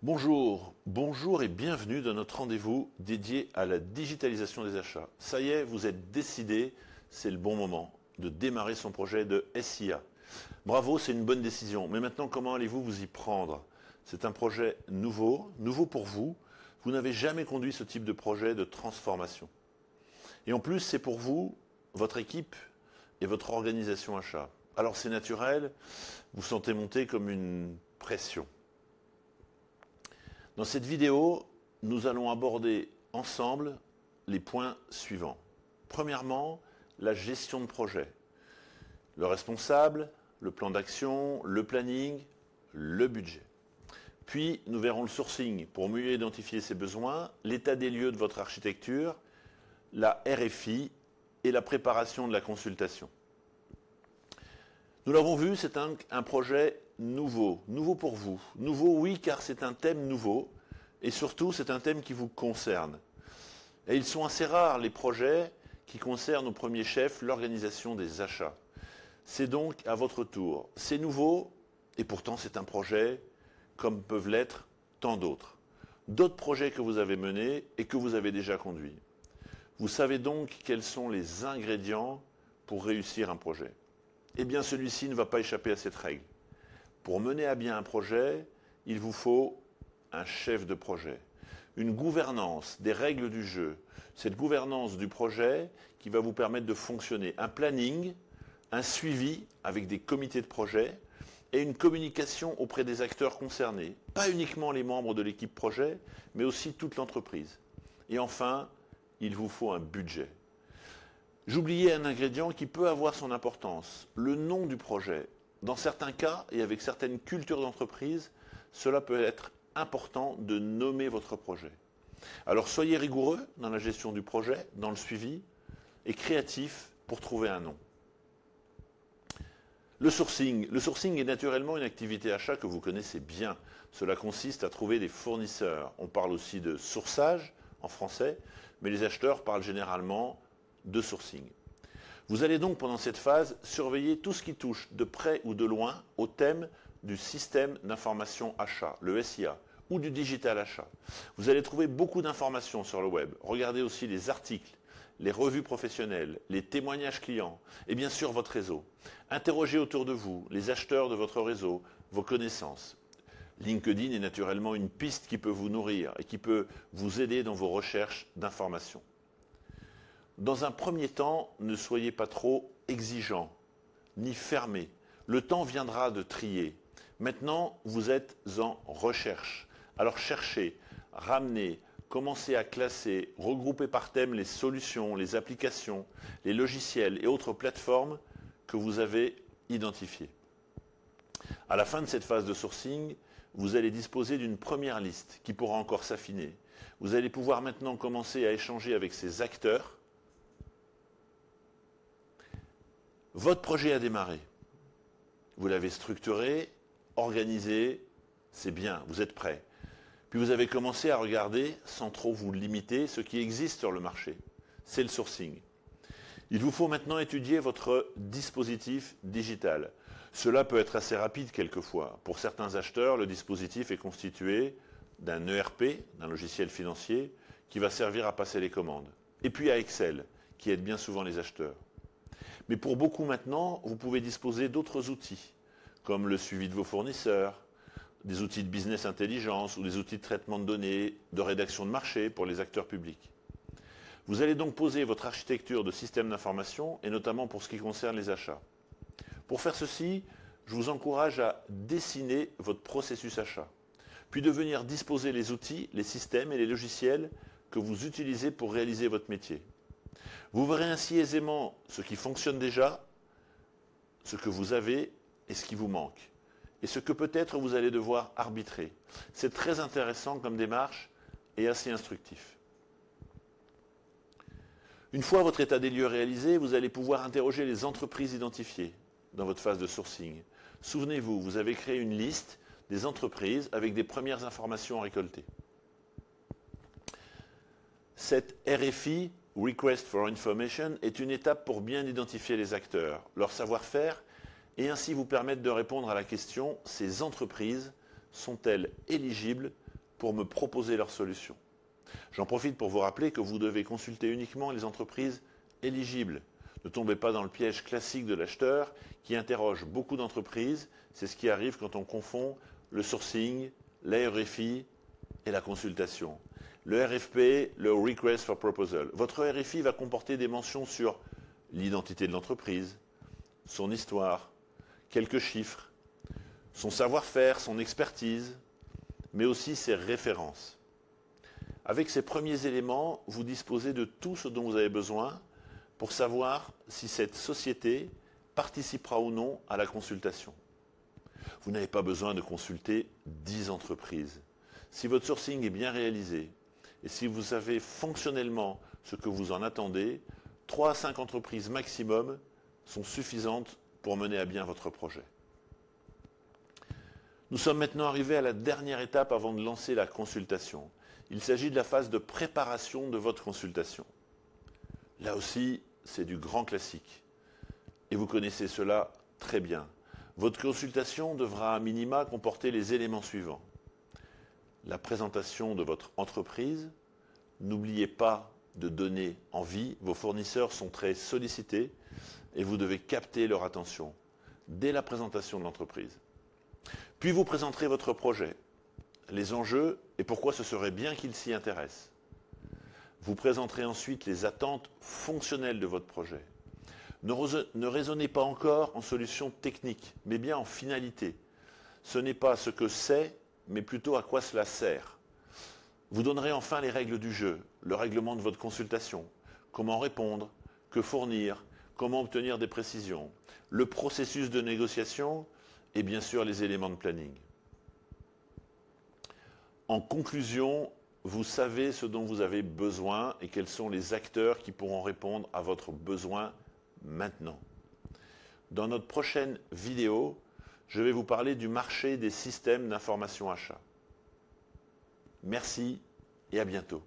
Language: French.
Bonjour et bienvenue dans notre rendez-vous dédié à la digitalisation des achats. Ça y est, vous êtes décidés, c'est le bon moment de démarrer son projet de SIA. Bravo, c'est une bonne décision. Mais maintenant, comment allez-vous vous y prendre? C'est un projet nouveau pour vous. Vous n'avez jamais conduit ce type de projet de transformation. Et en plus, c'est pour vous, votre équipe et votre organisation achat. Alors c'est naturel, vous sentez monter comme une pression. Dans cette vidéo, nous allons aborder ensemble les points suivants. Premièrement, la gestion de projet. Le responsable, le plan d'action, le planning, le budget. Puis, nous verrons le sourcing pour mieux identifier ses besoins, l'état des lieux de votre architecture, la RFI et la préparation de la consultation. Nous l'avons vu, c'est un projet nouveau pour vous. Nouveau, oui, car c'est un thème nouveau, et surtout, c'est un thème qui vous concerne. Et ils sont assez rares, les projets qui concernent au premier chef l'organisation des achats. C'est donc à votre tour. C'est nouveau, et pourtant c'est un projet comme peuvent l'être tant d'autres. D'autres projets que vous avez menés et que vous avez déjà conduits. Vous savez donc quels sont les ingrédients pour réussir un projet. Eh bien, celui-ci ne va pas échapper à cette règle. Pour mener à bien un projet, il vous faut un chef de projet, une gouvernance des règles du jeu, cette gouvernance du projet qui va vous permettre de fonctionner, un planning, un suivi avec des comités de projet et une communication auprès des acteurs concernés, pas uniquement les membres de l'équipe projet, mais aussi toute l'entreprise. Et enfin, il vous faut un budget. J'oubliais un ingrédient qui peut avoir son importance, le nom du projet. Dans certains cas, et avec certaines cultures d'entreprise, cela peut être important de nommer votre projet. Alors soyez rigoureux dans la gestion du projet, dans le suivi, et créatif pour trouver un nom. Le sourcing. Le sourcing est naturellement une activité achat que vous connaissez bien. Cela consiste à trouver des fournisseurs. On parle aussi de sourçage en français, mais les acheteurs parlent généralement de sourcing. Vous allez donc pendant cette phase surveiller tout ce qui touche de près ou de loin au thème du système d'information achat, le SIA, ou du digital achat. Vous allez trouver beaucoup d'informations sur le web. Regardez aussi les articles, les revues professionnelles, les témoignages clients et bien sûr votre réseau. Interrogez autour de vous les acheteurs de votre réseau, vos connaissances. LinkedIn est naturellement une piste qui peut vous nourrir et qui peut vous aider dans vos recherches d'informations. Dans un premier temps, ne soyez pas trop exigeant, ni fermé. Le temps viendra de trier. Maintenant, vous êtes en recherche. Alors cherchez, ramenez, commencez à classer, regrouper par thème les solutions, les applications, les logiciels et autres plateformes que vous avez identifiées. À la fin de cette phase de sourcing, vous allez disposer d'une première liste qui pourra encore s'affiner. Vous allez pouvoir maintenant commencer à échanger avec ces acteurs. Votre projet a démarré. Vous l'avez structuré, organisé, c'est bien, vous êtes prêt. Puis vous avez commencé à regarder, sans trop vous limiter, ce qui existe sur le marché. C'est le sourcing. Il vous faut maintenant étudier votre dispositif digital. Cela peut être assez rapide quelquefois. Pour certains acheteurs, le dispositif est constitué d'un ERP, d'un logiciel financier, qui va servir à passer les commandes. Et puis à Excel, qui aide bien souvent les acheteurs. Mais pour beaucoup maintenant, vous pouvez disposer d'autres outils, comme le suivi de vos fournisseurs, des outils de business intelligence ou des outils de traitement de données, de rédaction de marché pour les acteurs publics. Vous allez donc poser votre architecture de système d'information, et notamment pour ce qui concerne les achats. Pour faire ceci, je vous encourage à dessiner votre processus achat, puis de venir disposer les outils, les systèmes et les logiciels que vous utilisez pour réaliser votre métier. Vous verrez ainsi aisément ce qui fonctionne déjà, ce que vous avez et ce qui vous manque, et ce que peut-être vous allez devoir arbitrer. C'est très intéressant comme démarche et assez instructif. Une fois votre état des lieux réalisé, vous allez pouvoir interroger les entreprises identifiées dans votre phase de sourcing. Souvenez-vous, vous avez créé une liste des entreprises avec des premières informations récoltées. Cette RFI, Request for Information, est une étape pour bien identifier les acteurs, leur savoir-faire et ainsi vous permettre de répondre à la question: ces entreprises sont-elles éligibles pour me proposer leurs solutions. J'en profite pour vous rappeler que vous devez consulter uniquement les entreprises éligibles. Ne tombez pas dans le piège classique de l'acheteur qui interroge beaucoup d'entreprises. C'est ce qui arrive quand on confond le sourcing, la RFI et la consultation. Le RFP, le Request for Proposal. Votre RFI va comporter des mentions sur l'identité de l'entreprise, son histoire, quelques chiffres, son savoir-faire, son expertise, mais aussi ses références. Avec ces premiers éléments, vous disposez de tout ce dont vous avez besoin pour savoir si cette société participera ou non à la consultation. Vous n'avez pas besoin de consulter 10 entreprises. Si votre sourcing est bien réalisé et si vous savez fonctionnellement ce que vous en attendez, 3 à 5 entreprises maximum sont suffisantes pour mener à bien votre projet. Nous sommes maintenant arrivés à la dernière étape avant de lancer la consultation. Il s'agit de la phase de préparation de votre consultation. Là aussi, c'est du grand classique. Et vous connaissez cela très bien. Votre consultation devra à minima comporter les éléments suivants. La présentation de votre entreprise. N'oubliez pas de donner envie. Vos fournisseurs sont très sollicités et vous devez capter leur attention dès la présentation de l'entreprise. Puis vous présenterez votre projet, les enjeux et pourquoi ce serait bien qu'ils s'y intéressent. Vous présenterez ensuite les attentes fonctionnelles de votre projet. Ne raisonnez pas encore en solution technique, mais bien en finalité. Ce n'est pas ce que c'est, mais plutôt à quoi cela sert. Vous donnerez enfin les règles du jeu, le règlement de votre consultation, comment répondre, que fournir, comment obtenir des précisions, le processus de négociation et bien sûr les éléments de planning. En conclusion, vous savez ce dont vous avez besoin et quels sont les acteurs qui pourront répondre à votre besoin maintenant. Dans notre prochaine vidéo, je vais vous parler du marché des systèmes d'information achat. Merci et à bientôt.